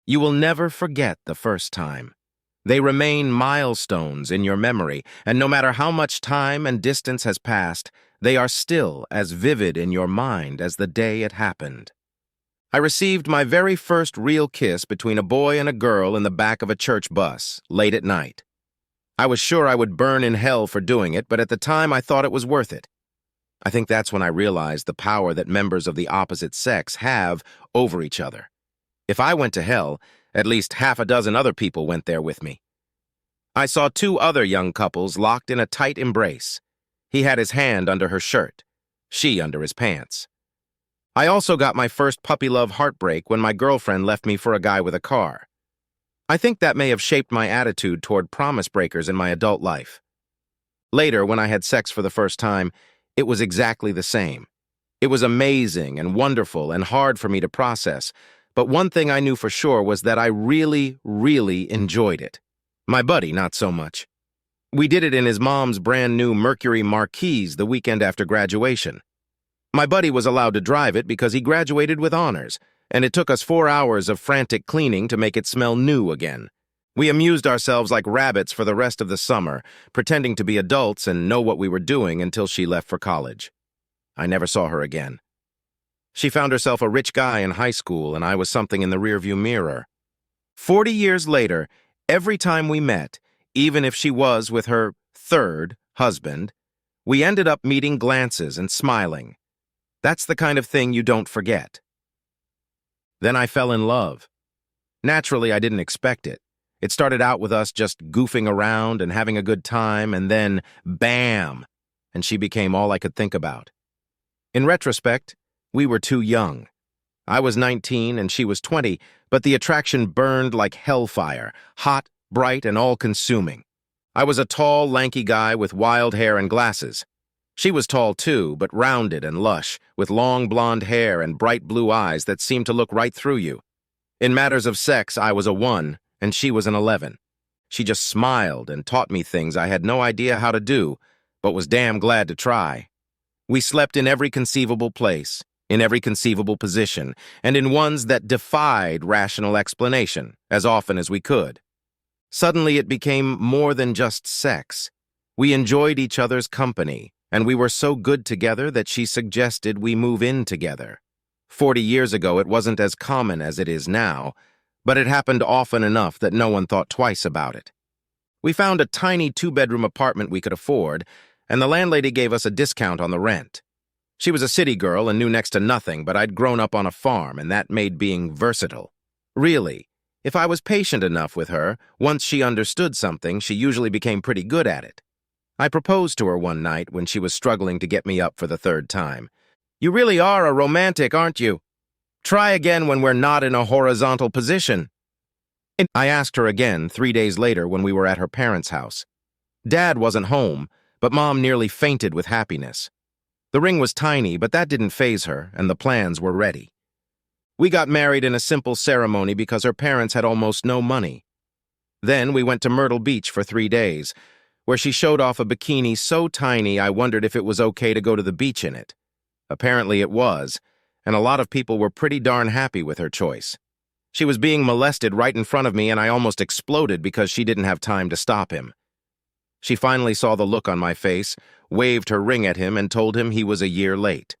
You will never forget the first time. They remain milestones in your memory, and no matter how much time and distance has passed, they are still as vivid in your mind as the day it happened. I received my very first real kiss between a boy and a girl in the back of a church bus, late at night. I was sure I would burn in hell for doing it, but at the time I thought it was worth it. I think that's when I realized the power that members of the opposite sex have over each other. If I went to hell, at least half a dozen other people went there with me. I saw two other young couples locked in a tight embrace. He had his hand under her shirt, she under his pants. I also got my first puppy love heartbreak when my girlfriend left me for a guy with a car. I think that may have shaped my attitude toward promise breakers in my adult life. Later, when I had sex for the first time, it was exactly the same. It was amazing and wonderful and hard for me to process, but one thing I knew for sure was that I really, really enjoyed it. My buddy, not so much. We did it in his mom's brand new Mercury Marquise the weekend after graduation. My buddy was allowed to drive it because he graduated with honors, and it took us 4 hours of frantic cleaning to make it smell new again. We amused ourselves like rabbits for the rest of the summer, pretending to be adults and know what we were doing until she left for college. I never saw her again. She found herself a rich guy in high school, and I was something in the rearview mirror. 40 years later, every time we met, even if she was with her third husband, we ended up meeting glances and smiling. That's the kind of thing you don't forget. Then I fell in love. Naturally, I didn't expect it. It started out with us just goofing around and having a good time, and then, bam, and she became all I could think about. In retrospect, we were too young. I was 19 and she was 20, but the attraction burned like hellfire, hot, bright, and all-consuming. I was a tall, lanky guy with wild hair and glasses. She was tall too, but rounded and lush, with long blonde hair and bright blue eyes that seemed to look right through you. In matters of sex, I was a 1, and she was an 11. She just smiled and taught me things I had no idea how to do, but was damn glad to try. We slept in every conceivable place, in every conceivable position, and in ones that defied rational explanation, as often as we could. Suddenly it became more than just sex. We enjoyed each other's company, and we were so good together that she suggested we move in together. 40 years ago, it wasn't as common as it is now, but it happened often enough that no one thought twice about it. We found a tiny 2-bedroom apartment we could afford, and the landlady gave us a discount on the rent. She was a city girl and knew next to nothing, but I'd grown up on a farm, and that made being versatile. Really, if I was patient enough with her, once she understood something, she usually became pretty good at it. I proposed to her one night when she was struggling to get me up for the 3rd time. "You really are a romantic, aren't you? Try again when we're not in a horizontal position." I asked her again 3 days later when we were at her parents' house. Dad wasn't home, but Mom nearly fainted with happiness. The ring was tiny, but that didn't faze her, and the plans were ready. We got married in a simple ceremony because her parents had almost no money. Then we went to Myrtle Beach for 3 days, where she showed off a bikini so tiny I wondered if it was okay to go to the beach in it. Apparently it was, and a lot of people were pretty darn happy with her choice. She was being molested right in front of me, and I almost exploded because she didn't have time to stop him. She finally saw the look on my face, waved her ring at him, and told him he was a year late.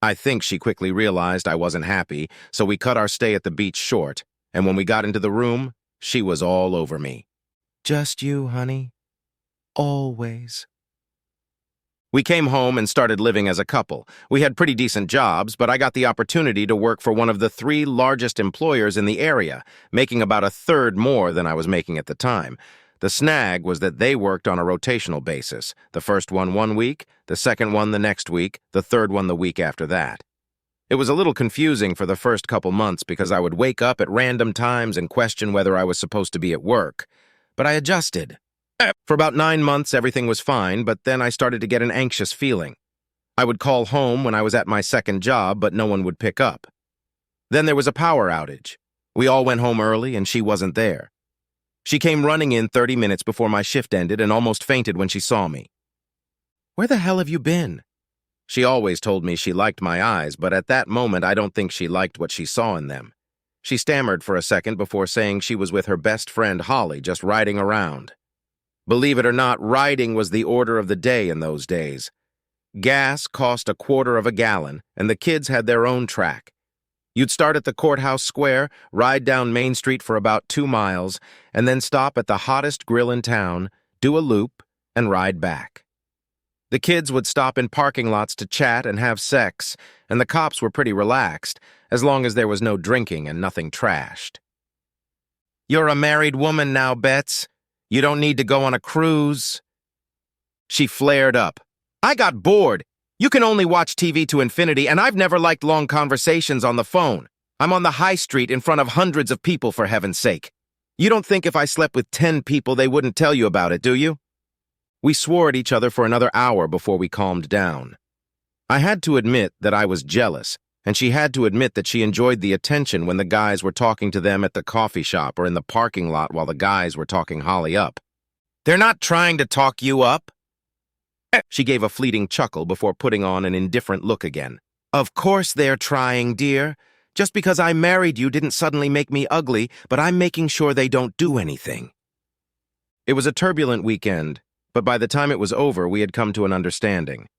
I think she quickly realized I wasn't happy, so we cut our stay at the beach short, and when we got into the room, she was all over me. "Just you, honey. Always." We came home and started living as a couple. We had pretty decent jobs, but I got the opportunity to work for one of the 3 largest employers in the area, making about 1/3 more than I was making at the time. The snag was that they worked on a rotational basis, the first one week, the second one the next week, the third one the week after that. It was a little confusing for the first couple months because I would wake up at random times and question whether I was supposed to be at work. But I adjusted. For about 9 months, everything was fine, but then I started to get an anxious feeling. I would call home when I was at my second job, but no one would pick up. Then there was a power outage. We all went home early, and she wasn't there. She came running in 30 minutes before my shift ended and almost fainted when she saw me. "Where the hell have you been?" She always told me she liked my eyes, but at that moment I don't think she liked what she saw in them. She stammered for a second before saying she was with her best friend Holly, just riding around. Believe it or not, riding was the order of the day in those days. Gas cost a quarter of a gallon, and the kids had their own track. You'd start at the courthouse square, ride down Main Street for about 2 miles, and then stop at the hottest grill in town, do a loop, and ride back. The kids would stop in parking lots to chat and have sex, and the cops were pretty relaxed, as long as there was no drinking and nothing trashed. "You're a married woman now, Bets. You don't need to go on a cruise." She flared up. "I got bored. You can only watch TV to infinity, and I've never liked long conversations on the phone. I'm on the high street in front of hundreds of people, for heaven's sake. You don't think if I slept with 10 people they wouldn't tell you about it, do you?" We swore at each other for another hour before we calmed down. I had to admit that I was jealous, and she had to admit that she enjoyed the attention when the guys were talking to them at the coffee shop or in the parking lot while the guys were talking Holly up. "They're not trying to talk you up." She gave a fleeting chuckle before putting on an indifferent look again. "Of course they're trying, dear. Just because I married you didn't suddenly make me ugly, but I'm making sure they don't do anything." It was a turbulent weekend, but by the time it was over, we had come to an understanding.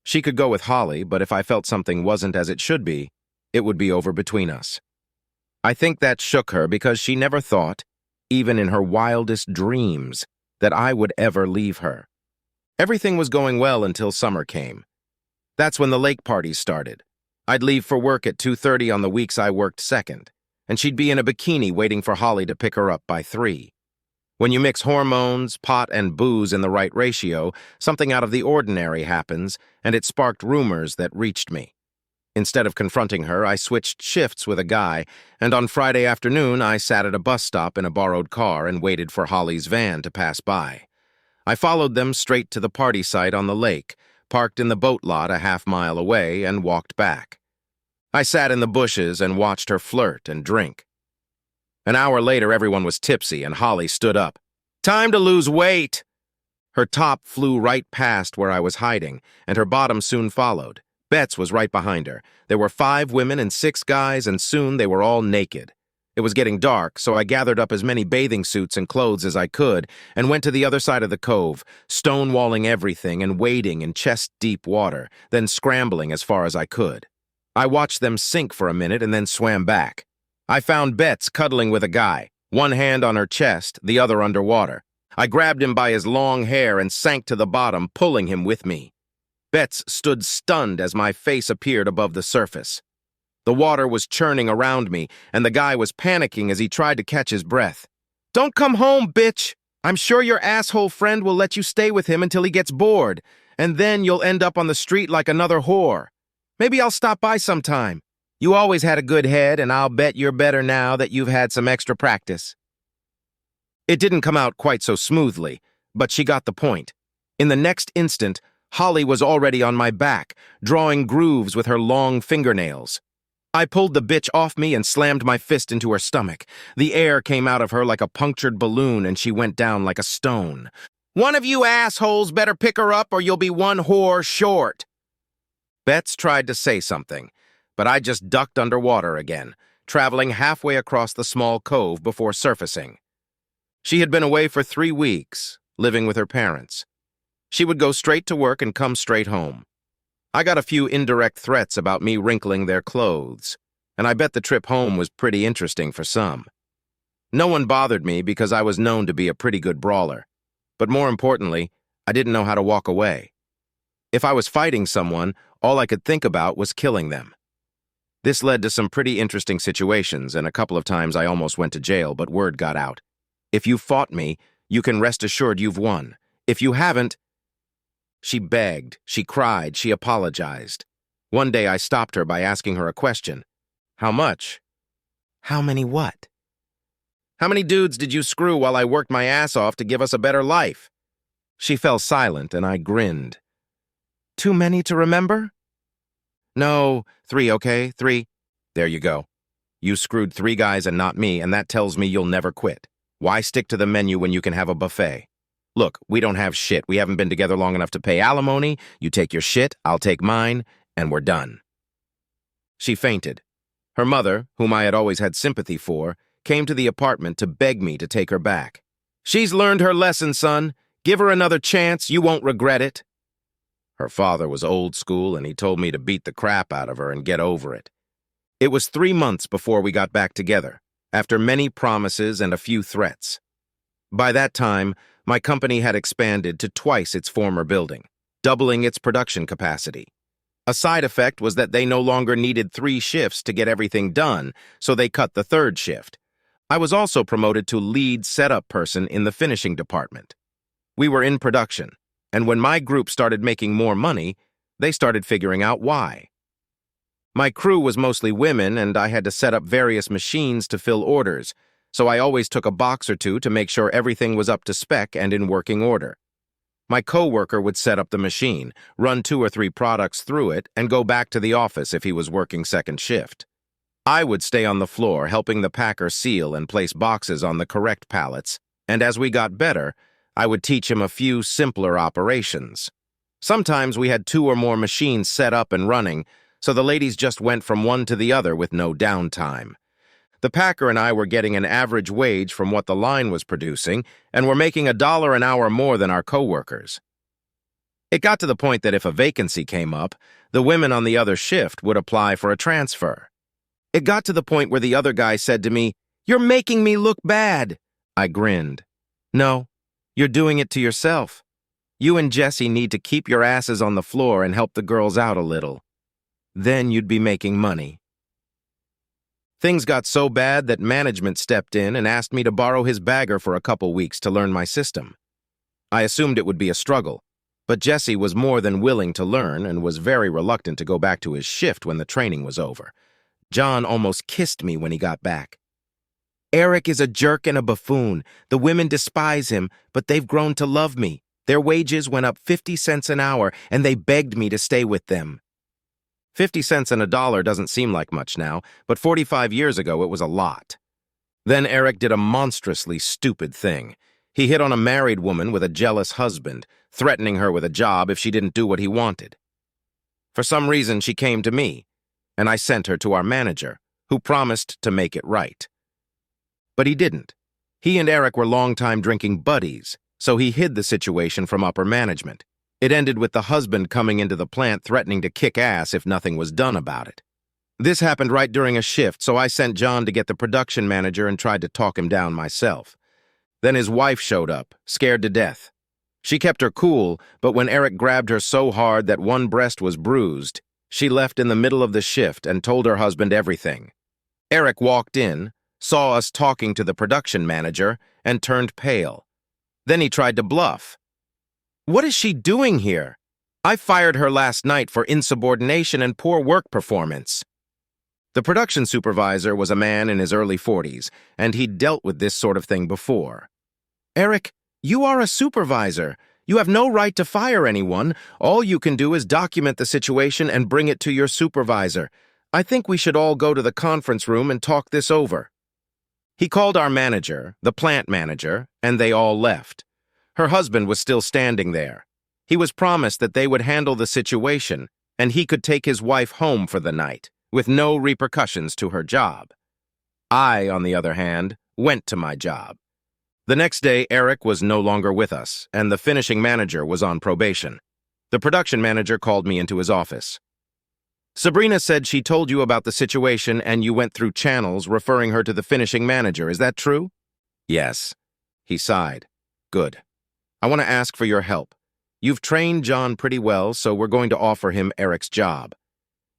She could go with Holly, but if I felt something wasn't as it should be, it would be over between us. I think that shook her because she never thought, even in her wildest dreams, that I would ever leave her. Everything was going well until summer came. That's when the lake parties started. I'd leave for work at 2:30 on the weeks I worked second, and she'd be in a bikini waiting for Holly to pick her up by 3. When you mix hormones, pot, and booze in the right ratio, something out of the ordinary happens, and it sparked rumors that reached me. Instead of confronting her, I switched shifts with a guy, and on Friday afternoon I sat at a bus stop in a borrowed car and waited for Holly's van to pass by. I followed them straight to the party site on the lake, parked in the boat lot a half-mile away, and walked back. I sat in the bushes and watched her flirt and drink. An hour later, everyone was tipsy, and Holly stood up. "Time to lose weight!" Her top flew right past where I was hiding, and her bottom soon followed. Bets was right behind her. There were 5 women and 6 guys, and soon they were all naked. It was getting dark, so I gathered up as many bathing suits and clothes as I could and went to the other side of the cove, stonewalling everything and wading in chest-deep water, then scrambling as far as I could. I watched them sink for a minute and then swam back. I found Bets cuddling with a guy, one hand on her chest, the other underwater. I grabbed him by his long hair and sank to the bottom, pulling him with me. Bets stood stunned as my face appeared above the surface. The water was churning around me, and the guy was panicking as he tried to catch his breath. "Don't come home, bitch! I'm sure your asshole friend will let you stay with him until he gets bored, and then you'll end up on the street like another whore. Maybe I'll stop by sometime. You always had a good head, and I'll bet you're better now that you've had some extra practice." It didn't come out quite so smoothly, but she got the point. In the next instant, Holly was already on my back, drawing grooves with her long fingernails. I pulled the bitch off me and slammed my fist into her stomach. The air came out of her like a punctured balloon, and she went down like a stone. "One of you assholes better pick her up or you'll be one whore short." Bets tried to say something, but I just ducked underwater again, traveling halfway across the small cove before surfacing. She had been away for 3 weeks, living with her parents. She would go straight to work and come straight home. I got a few indirect threats about me wrinkling their clothes, and I bet the trip home was pretty interesting for some. No one bothered me because I was known to be a pretty good brawler, but more importantly, I didn't know how to walk away. If I was fighting someone, all I could think about was killing them. This led to some pretty interesting situations, and a couple of times I almost went to jail, but word got out. If you fought me, you can rest assured you've won. If you haven't... She begged, she cried, she apologized. One day I stopped her by asking her a question. "How much?" "How many what?" "How many dudes did you screw while I worked my ass off to give us a better life?" She fell silent, and I grinned. "Too many to remember?" "No, 3, okay? 3. There you go. You screwed 3 guys and not me, and that tells me you'll never quit. Why stick to the menu when you can have a buffet? Look, we don't have shit. We haven't been together long enough to pay alimony. You take your shit, I'll take mine, and we're done." She fainted. Her mother, whom I had always had sympathy for, came to the apartment to beg me to take her back. "She's learned her lesson, son. Give her another chance. You won't regret it." Her father was old school, and he told me to beat the crap out of her and get over it. It was 3 months before we got back together, after many promises and a few threats. By that time, my company had expanded to twice its former building, doubling its production capacity. A side effect was that they no longer needed 3 shifts to get everything done, so they cut the 3rd shift. I was also promoted to lead setup person in the finishing department. We were in production, and when my group started making more money, they started figuring out why. My crew was mostly women, and I had to set up various machines to fill orders, so I always took a box or two to make sure everything was up to spec and in working order. My coworker would set up the machine, run 2 or 3 products through it, and go back to the office if he was working 2nd shift. I would stay on the floor helping the packer seal and place boxes on the correct pallets, and as we got better, I would teach him a few simpler operations. Sometimes we had 2 or more machines set up and running, so the ladies just went from one to the other with no downtime. The packer and I were getting an average wage from what the line was producing, and were making $1 an hour more than our coworkers. It got to the point that if a vacancy came up, the women on the other shift would apply for a transfer. It got to the point where the other guy said to me, "You're making me look bad." I grinned. "No, you're doing it to yourself. You and Jesse need to keep your asses on the floor and help the girls out a little. Then you'd be making money." Things got so bad that management stepped in and asked me to borrow his bagger for a couple weeks to learn my system. I assumed it would be a struggle, but Jesse was more than willing to learn and was very reluctant to go back to his shift when the training was over. John almost kissed me when he got back. "Eric is a jerk and a buffoon. The women despise him, but they've grown to love me. Their wages went up 50 cents an hour, and they begged me to stay with them." 50 cents and $1 doesn't seem like much now, but 45 years ago it was a lot. Then Eric did a monstrously stupid thing. He hit on a married woman with a jealous husband, threatening her with a job if she didn't do what he wanted. For some reason, she came to me, and I sent her to our manager, who promised to make it right. But he didn't. He and Eric were longtime drinking buddies, so he hid the situation from upper management. It ended with the husband coming into the plant threatening to kick ass if nothing was done about it. This happened right during a shift, so I sent John to get the production manager and tried to talk him down myself. Then his wife showed up, scared to death. She kept her cool, but when Eric grabbed her so hard that one breast was bruised, she left in the middle of the shift and told her husband everything. Eric walked in, saw us talking to the production manager, and turned pale. Then he tried to bluff. "What is she doing here? I fired her last night for insubordination and poor work performance." The production supervisor was a man in his early 40s, and he'd dealt with this sort of thing before. "Eric, you are a supervisor. You have no right to fire anyone. All you can do is document the situation and bring it to your supervisor. I think we should all go to the conference room and talk this over." He called our manager, the plant manager, and they all left. Her husband was still standing there. He was promised that they would handle the situation, and he could take his wife home for the night, with no repercussions to her job. I, on the other hand, went to my job. The next day, Eric was no longer with us, and the finishing manager was on probation. The production manager called me into his office. "Sabrina said she told you about the situation and you went through channels referring her to the finishing manager. Is that true?" "Yes." He sighed. "Good. I want to ask for your help. You've trained John pretty well, so we're going to offer him Eric's job.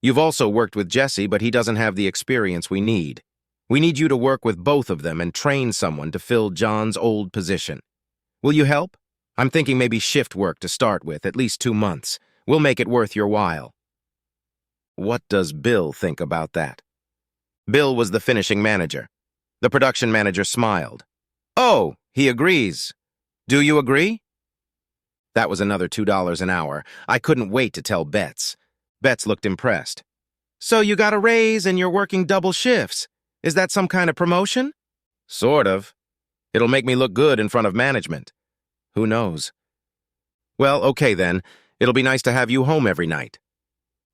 You've also worked with Jesse, but he doesn't have the experience we need. We need you to work with both of them and train someone to fill John's old position. Will you help? I'm thinking maybe shift work to start with, at least 2 months. We'll make it worth your while." What does Bill think about that? Bill was the finishing manager. The production manager smiled. "Oh, he agrees. Do you agree?" That was another $2 an hour. I couldn't wait to tell Betts. Betts looked impressed. "So you got a raise and you're working double shifts. Is that some kind of promotion?" "Sort of. It'll make me look good in front of management. Who knows?" "Well, okay then. It'll be nice to have you home every night."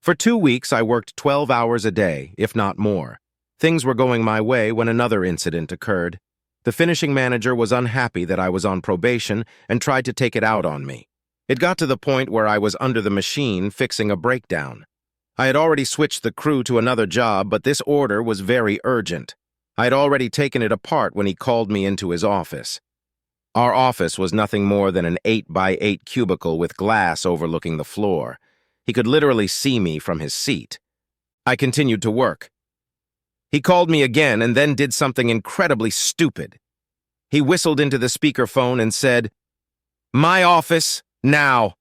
For 2 weeks, I worked 12 hours a day, if not more. Things were going my way when another incident occurred. The finishing manager was unhappy that I was on probation and tried to take it out on me. It got to the point where I was under the machine fixing a breakdown. I had already switched the crew to another job, but this order was very urgent. I had already taken it apart when he called me into his office. Our office was nothing more than an 8x8 cubicle with glass overlooking the floor. He could literally see me from his seat. I continued to work. He called me again and then did something incredibly stupid. He whistled into the speakerphone and said, "My office, now."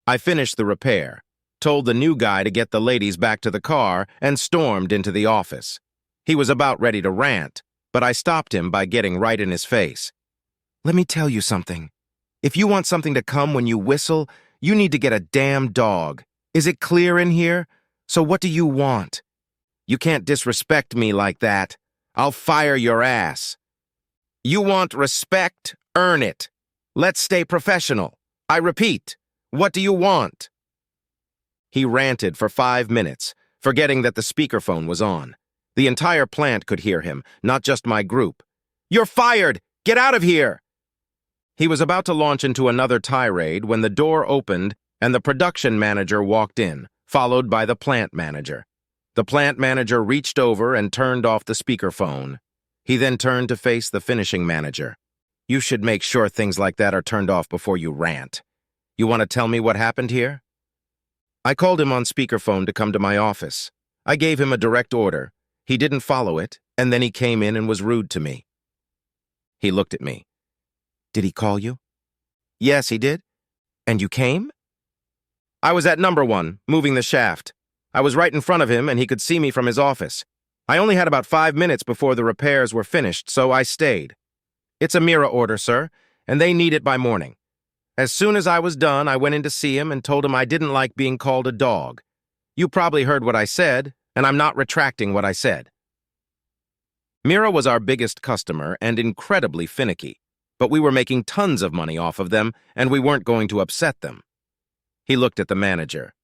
I finished the repair, told the new guy to get the ladies back to the car, and stormed into the office. He was about ready to rant, but I stopped him by getting right in his face. "Let me tell you something. If you want something to come when you whistle, you need to get a damn dog. Is it clear in here? So what do you want? You can't disrespect me like that. I'll fire your ass. You want respect? Earn it. Let's stay professional. I repeat, what do you want?" He ranted for 5 minutes, forgetting that the speakerphone was on. The entire plant could hear him, not just my group. "You're fired! Get out of here!" He was about to launch into another tirade when the door opened and the production manager walked in, followed by the plant manager. The plant manager reached over and turned off the speakerphone. He then turned to face the finishing manager. "You should make sure things like that are turned off before you rant. You want to tell me what happened here?" I called him on speakerphone to come to my office. I gave him a direct order. He didn't follow it, and then he came in and was rude to me. He looked at me. "Did he call you?" "Yes, he did." "And you came?" "I was at number 1, moving the shaft. I was right in front of him, and he could see me from his office. I only had about 5 minutes before the repairs were finished, so I stayed. It's a mirror order, sir, and they need it by morning. As soon as I was done, I went in to see him and told him I didn't like being called a dog. You probably heard what I said, and I'm not retracting what I said." Mira was our biggest customer and incredibly finicky, but we were making tons of money off of them, and we weren't going to upset them. He looked at the manager.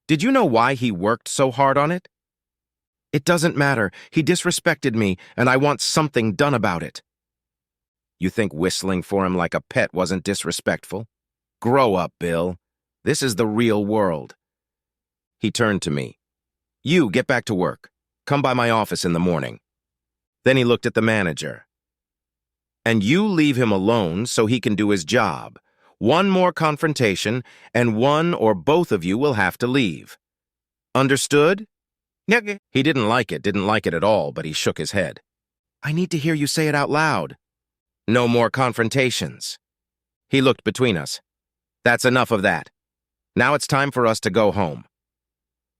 "Did you know why he worked so hard on it?" "It doesn't matter. He disrespected me, and I want something done about it." "You think whistling for him like a pet wasn't disrespectful? Grow up, Bill. This is the real world." He turned to me. "You get back to work. Come by my office in the morning." Then he looked at the manager. "And you leave him alone so he can do his job. One more confrontation, and one or both of you will have to leave. Understood?" He didn't like it at all, but he shook his head. "I need to hear you say it out loud." "No more confrontations." He looked between us. "That's enough of that. Now it's time for us to go home.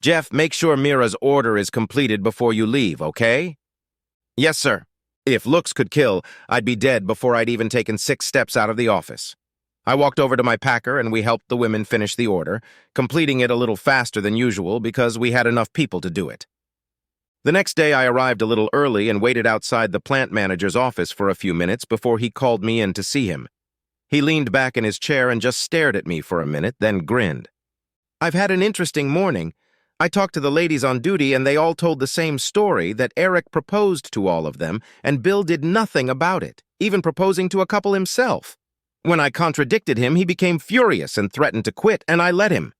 Jeff, make sure Mira's order is completed before you leave, okay?" "Yes, sir." If looks could kill, I'd be dead before I'd even taken 6 steps out of the office. I walked over to my packer and we helped the women finish the order, completing it a little faster than usual because we had enough people to do it. The next day I arrived a little early and waited outside the plant manager's office for a few minutes before he called me in to see him. He leaned back in his chair and just stared at me for a minute, then grinned. "I've had an interesting morning. I talked to the ladies on duty and they all told the same story, that Eric proposed to all of them and Bill did nothing about it, even proposing to a couple himself. When I contradicted him, he became furious and threatened to quit, and I let him.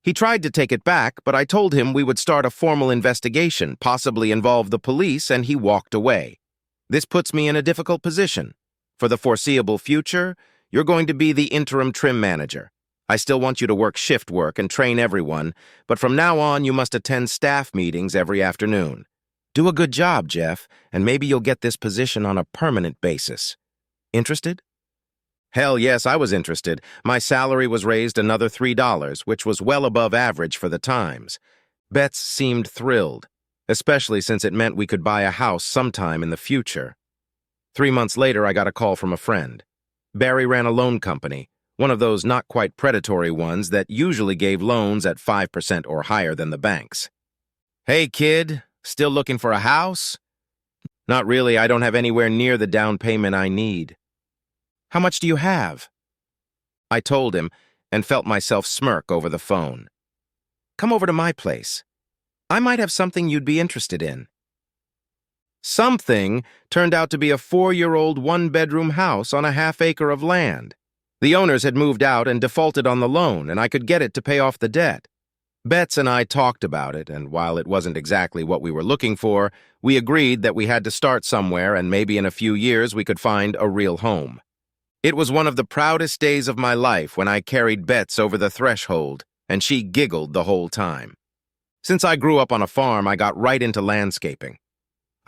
He tried to take it back, but I told him we would start a formal investigation, possibly involve the police, and he walked away. This puts me in a difficult position. For the foreseeable future, you're going to be the interim trim manager. I still want you to work shift work and train everyone, but from now on you must attend staff meetings every afternoon. Do a good job, Jeff, and maybe you'll get this position on a permanent basis. Interested?" Hell yes, I was interested. My salary was raised another $3, which was well above average for the times. Betts seemed thrilled, especially since it meant we could buy a house sometime in the future. 3 months later, I got a call from a friend. Barry ran a loan company, one of those not quite predatory ones that usually gave loans at 5% or higher than the banks. "Hey, kid, still looking for a house?" "Not really. I don't have anywhere near the down payment I need." "How much do you have?" I told him and felt myself smirk over the phone. "Come over to my place. I might have something you'd be interested in." Something turned out to be a 4-year-old one-bedroom house on a half-acre of land. The owners had moved out and defaulted on the loan, and I could get it to pay off the debt. Betts and I talked about it, and while it wasn't exactly what we were looking for, we agreed that we had to start somewhere and maybe in a few years we could find a real home. It was one of the proudest days of my life when I carried Betts over the threshold, and she giggled the whole time. Since I grew up on a farm, I got right into landscaping.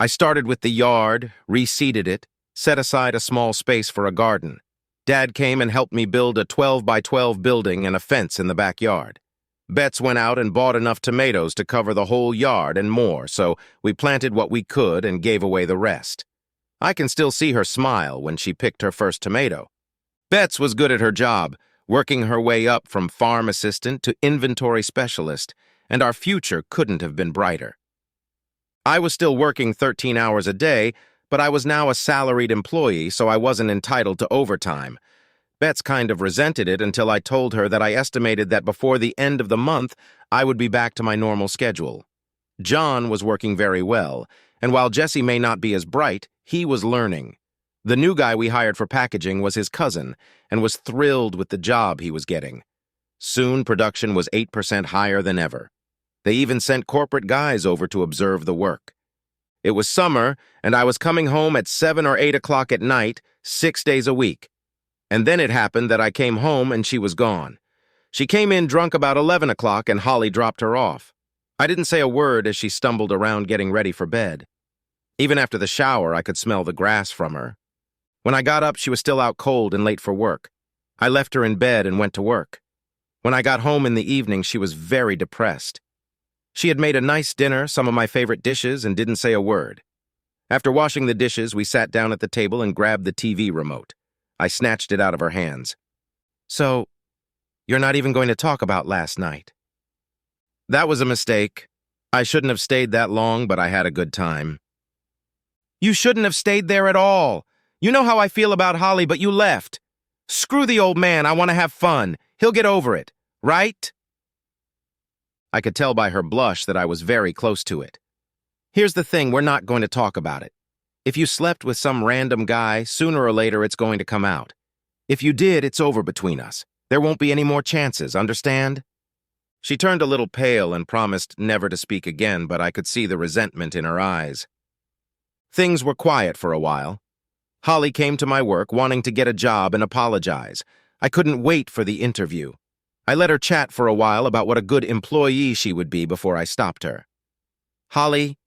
I started with the yard, reseeded it, set aside a small space for a garden. Dad came and helped me build a 12-by-12 building and a fence in the backyard. Betts went out and bought enough tomatoes to cover the whole yard and more, so we planted what we could and gave away the rest. I can still see her smile when she picked her first tomato. Betts was good at her job, working her way up from farm assistant to inventory specialist, and our future couldn't have been brighter. I was still working 13 hours a day, but I was now a salaried employee, so I wasn't entitled to overtime. Betts kind of resented it until I told her that I estimated that before the end of the month, I would be back to my normal schedule. John was working very well, and while Jesse may not be as bright, he was learning. The new guy we hired for packaging was his cousin, and was thrilled with the job he was getting. Soon, production was 8% higher than ever. They even sent corporate guys over to observe the work. It was summer, and I was coming home at 7 or 8 o'clock at night, 6 days a week. And then it happened that I came home and she was gone. She came in drunk about 11 o'clock and Holly dropped her off. I didn't say a word as she stumbled around getting ready for bed. Even after the shower, I could smell the grass from her. When I got up, she was still out cold and late for work. I left her in bed and went to work. When I got home in the evening, she was very depressed. She had made a nice dinner, some of my favorite dishes, and didn't say a word. After washing the dishes, we sat down at the table and grabbed the TV remote. I snatched it out of her hands. "So, you're not even going to talk about last night?" "That was a mistake. I shouldn't have stayed that long, but I had a good time." "You shouldn't have stayed there at all. You know how I feel about Holly, but you left. Screw the old man, I want to have fun. He'll get over it, right?" I could tell by her blush that I was very close to it. "Here's the thing, we're not going to talk about it. If you slept with some random guy, sooner or later it's going to come out. If you did, it's over between us. There won't be any more chances, understand?" She turned a little pale and promised never to speak again, but I could see the resentment in her eyes. Things were quiet for a while. Holly came to my work wanting to get a job and apologize. I couldn't wait for the interview. I let her chat for a while about what a good employee she would be before I stopped her. "Holly,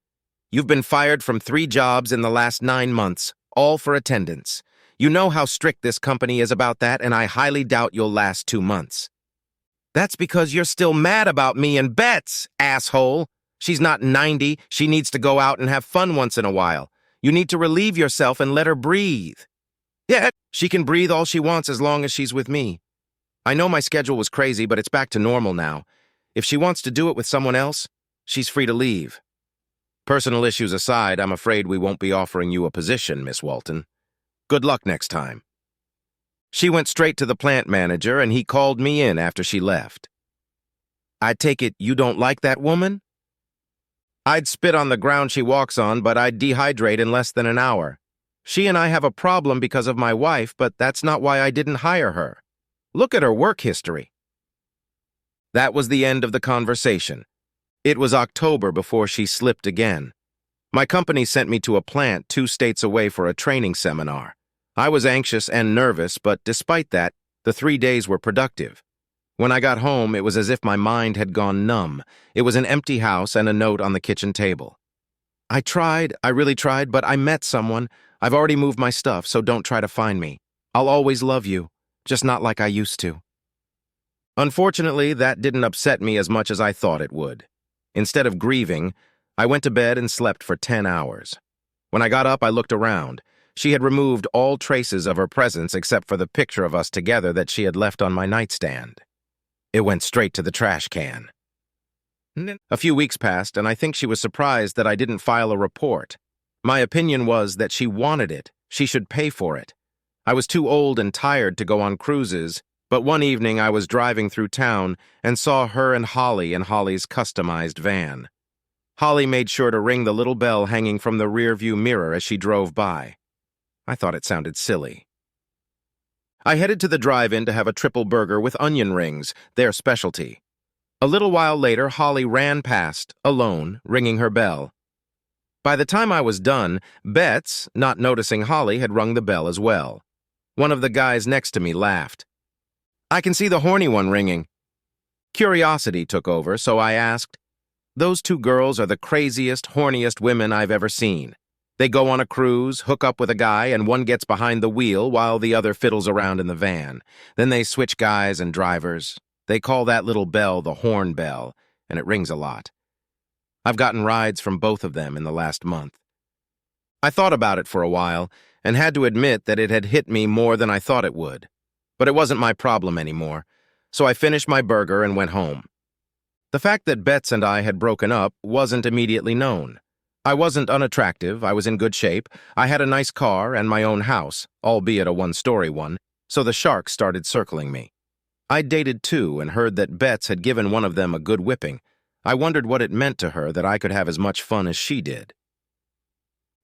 you've been fired from 3 jobs in the last 9 months, all for attendance. You know how strict this company is about that, and I highly doubt you'll last 2 months. That's because you're still mad about me and Betts, asshole. She's not 90. She needs to go out and have fun once in a while. You need to relieve yourself and let her breathe. Yeah, she can breathe all she wants as long as she's with me. I know my schedule was crazy, but it's back to normal now. If she wants to do it with someone else, she's free to leave. Personal issues aside, I'm afraid we won't be offering you a position, Miss Walton. Good luck next time." She went straight to the plant manager, and he called me in after she left. "I take it you don't like that woman?" "I'd spit on the ground she walks on, but I'd dehydrate in less than an hour. She and I have a problem because of my wife, but that's not why I didn't hire her. Look at her work history." That was the end of the conversation. It was October before she slipped again. My company sent me to a plant 2 states away for a training seminar. I was anxious and nervous, but despite that, the 3 days were productive. When I got home, it was as if my mind had gone numb. It was an empty house and a note on the kitchen table. I really tried, but I met someone. I've already moved my stuff, so don't try to find me. I'll always love you, just not like I used to." Unfortunately, that didn't upset me as much as I thought it would. Instead of grieving, I went to bed and slept for 10 hours. When I got up, I looked around. She had removed all traces of her presence except for the picture of us together that she had left on my nightstand. It went straight to the trash can. A few weeks passed, and I think she was surprised that I didn't file a report. My opinion was that she wanted it. She should pay for it. I was too old and tired to go on cruises, but one evening I was driving through town and saw her and Holly in Holly's customized van. Holly made sure to ring the little bell hanging from the rearview mirror as she drove by. I thought it sounded silly. I headed to the drive-in to have a triple burger with onion rings, their specialty. A little while later, Holly ran past, alone, ringing her bell. By the time I was done, Betts, not noticing Holly, had rung the bell as well. One of the guys next to me laughed. "I can see the horny one ringing." Curiosity took over, so I asked, "Those two girls are the craziest, horniest women I've ever seen. They go on a cruise, hook up with a guy, and one gets behind the wheel while the other fiddles around in the van. Then they switch guys and drivers. They call that little bell the horn bell, and it rings a lot. I've gotten rides from both of them in the last month." I thought about it for a while, and had to admit that it had hit me more than I thought it would. But it wasn't my problem anymore, so I finished my burger and went home. The fact that Betts and I had broken up wasn't immediately known. I wasn't unattractive, I was in good shape, I had a nice car and my own house, albeit a one-story one, so the sharks started circling me. I'd dated two and heard that Betts had given one of them a good whipping. I wondered what it meant to her that I could have as much fun as she did.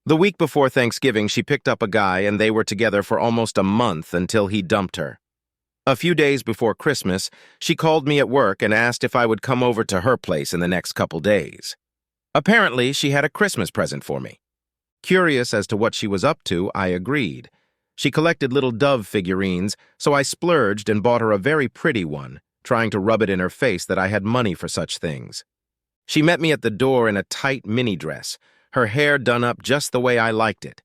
The week before Thanksgiving, she picked up a guy and they were together for almost a month until he dumped her. A few days before Christmas, she called me at work and asked if I would come over to her place in the next couple days. Apparently, she had a Christmas present for me. Curious as to what she was up to, I agreed. She collected little dove figurines, so I splurged and bought her a very pretty one, trying to rub it in her face that I had money for such things. She met me at the door in a tight mini dress, her hair done up just the way I liked it.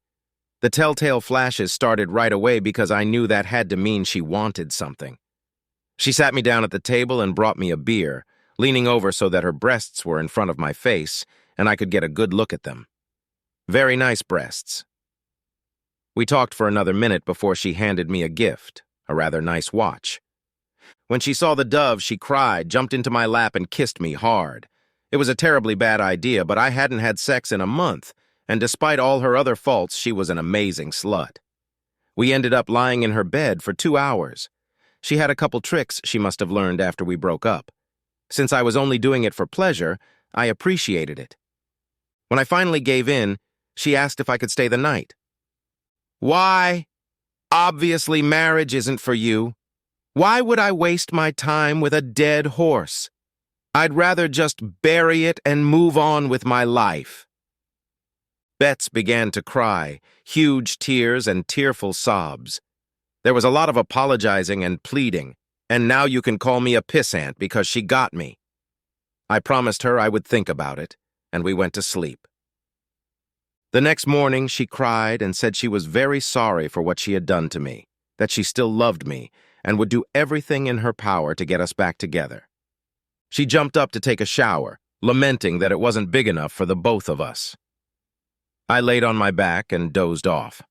The telltale flashes started right away because I knew that had to mean she wanted something. She sat me down at the table and brought me a beer, leaning over so that her breasts were in front of my face and I could get a good look at them. Very nice breasts. We talked for another minute before she handed me a gift, a rather nice watch. When she saw the dove, she cried, jumped into my lap, and kissed me hard. It was a terribly bad idea, but I hadn't had sex in a month, and despite all her other faults, she was an amazing slut. We ended up lying in her bed for 2 hours. She had a couple tricks she must have learned after we broke up. Since I was only doing it for pleasure, I appreciated it. When I finally gave in, she asked if I could stay the night. "Why? Obviously marriage isn't for you. Why would I waste my time with a dead horse? I'd rather just bury it and move on with my life." Betts began to cry, huge tears and tearful sobs. There was a lot of apologizing and pleading, and now you can call me a pissant because she got me. I promised her I would think about it, and we went to sleep. The next morning, she cried and said she was very sorry for what she had done to me, that she still loved me, and would do everything in her power to get us back together. She jumped up to take a shower, lamenting that it wasn't big enough for the both of us. I laid on my back and dozed off.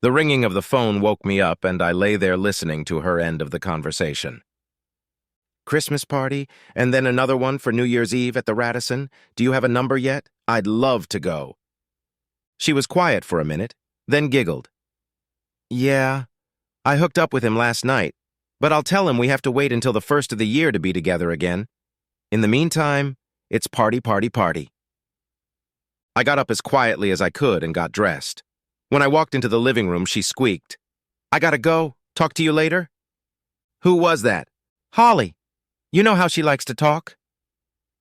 The ringing of the phone woke me up, and I lay there listening to her end of the conversation. "Christmas party, and then another one for New Year's Eve at the Radisson. Do you have a number yet? I'd love to go." She was quiet for a minute, then giggled. "Yeah, I hooked up with him last night, but I'll tell him we have to wait until the first of the year to be together again. In the meantime, it's party, party, party." I got up as quietly as I could and got dressed. When I walked into the living room, she squeaked, "I gotta go. Talk to you later." "Who was that?" "Holly. You know how she likes to talk."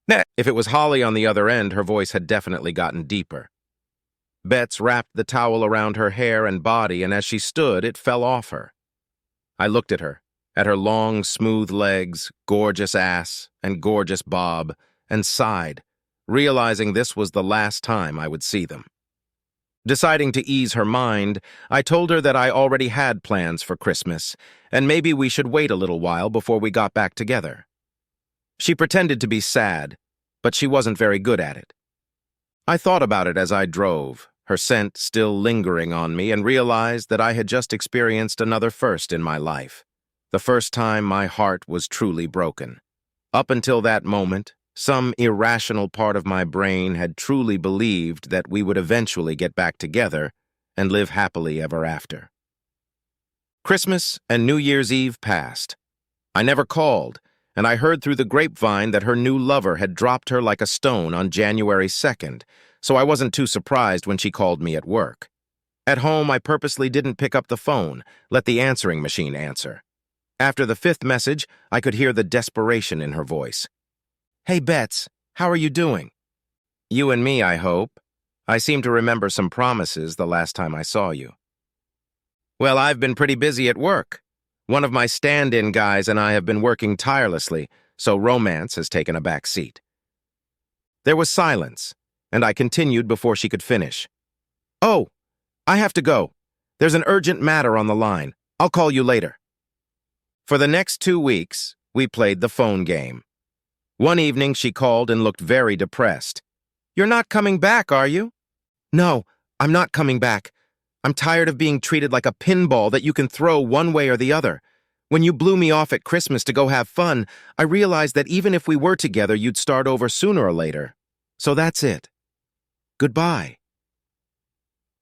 If it was Holly on the other end, her voice had definitely gotten deeper. Betts wrapped the towel around her hair and body, and as she stood, it fell off her. I looked at her long, smooth legs, gorgeous ass, and gorgeous bob, and sighed, realizing this was the last time I would see them. Deciding to ease her mind, I told her that I already had plans for Christmas, and maybe we should wait a little while before we got back together. She pretended to be sad, but she wasn't very good at it. I thought about it as I drove, her scent still lingering on me, and realized that I had just experienced another first in my life. The first time my heart was truly broken. Up until that moment, some irrational part of my brain had truly believed that we would eventually get back together and live happily ever after. Christmas and New Year's Eve passed. I never called, and I heard through the grapevine that her new lover had dropped her like a stone on January 2nd, so I wasn't too surprised when she called me at work. At home, I purposely didn't pick up the phone, let the answering machine answer. After the fifth message, I could hear the desperation in her voice. "Hey, Bets, how are you doing?" "You and me, I hope. I seem to remember some promises the last time I saw you." "Well, I've been pretty busy at work. One of my stand-in guys and I have been working tirelessly, so romance has taken a back seat." There was silence, and I continued before she could finish. "Oh, I have to go. There's an urgent matter on the line. I'll call you later." For the next 2 weeks, we played the phone game. One evening, she called and looked very depressed. "You're not coming back, are you?" "No, I'm not coming back. I'm tired of being treated like a pinball that you can throw one way or the other. When you blew me off at Christmas to go have fun, I realized that even if we were together, you'd start over sooner or later. So that's it. Goodbye."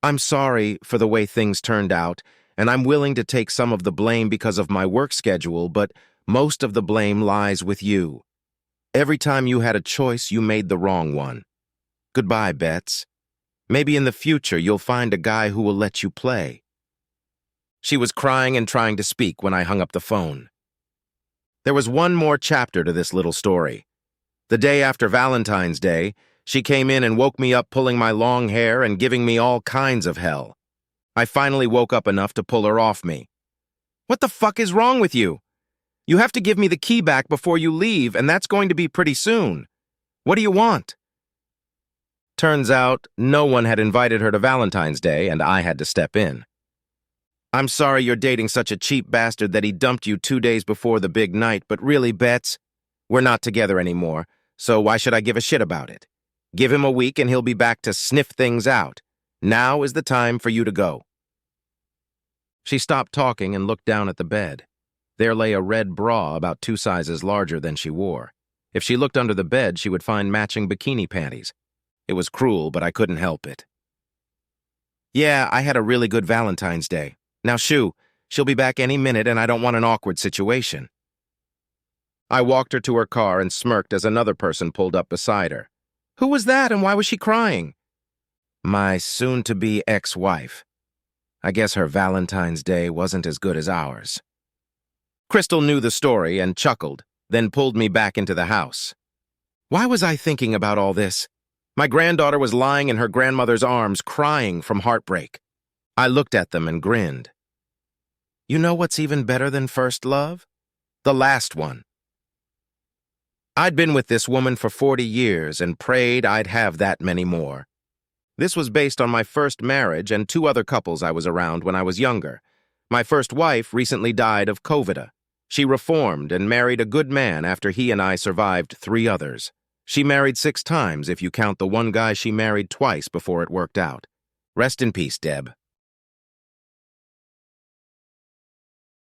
I'm sorry for the way things turned out, and I'm willing to take some of the blame because of my work schedule, but most of the blame lies with you. Every time you had a choice, you made the wrong one. Goodbye, Bets. Maybe in the future you'll find a guy who will let you play. She was crying and trying to speak when I hung up the phone. There was one more chapter to this little story. The day after Valentine's Day, she came in and woke me up pulling my long hair and giving me all kinds of hell. I finally woke up enough to pull her off me. "What the fuck is wrong with you? You have to give me the key back before you leave, and that's going to be pretty soon. What do you want?" Turns out, no one had invited her to Valentine's Day, and I had to step in. "I'm sorry you're dating such a cheap bastard that he dumped you 2 days before the big night, but really, Bets, we're not together anymore, so why should I give a shit about it? Give him a week and he'll be back to sniff things out. Now is the time for you to go." She stopped talking and looked down at the bed. There lay a red bra about 2 sizes larger than she wore. If she looked under the bed, she would find matching bikini panties. It was cruel, but I couldn't help it. "Yeah, I had a really good Valentine's Day. Now shoo, she'll be back any minute and I don't want an awkward situation." I walked her to her car and smirked as another person pulled up beside her. "Who was that and why was she crying?" "My soon-to-be ex-wife. I guess her Valentine's Day wasn't as good as ours." Crystal knew the story and chuckled, then pulled me back into the house. Why was I thinking about all this? My granddaughter was lying in her grandmother's arms, crying from heartbreak. I looked at them and grinned. You know what's even better than first love? The last one. I'd been with this woman for 40 years and prayed I'd have that many more. This was based on my first marriage and 2 other couples I was around when I was younger. My first wife recently died of COVID. She reformed and married a good man after he and I survived 3 others. She married 6 times if you count the one guy she married twice before it worked out. Rest in peace, Deb.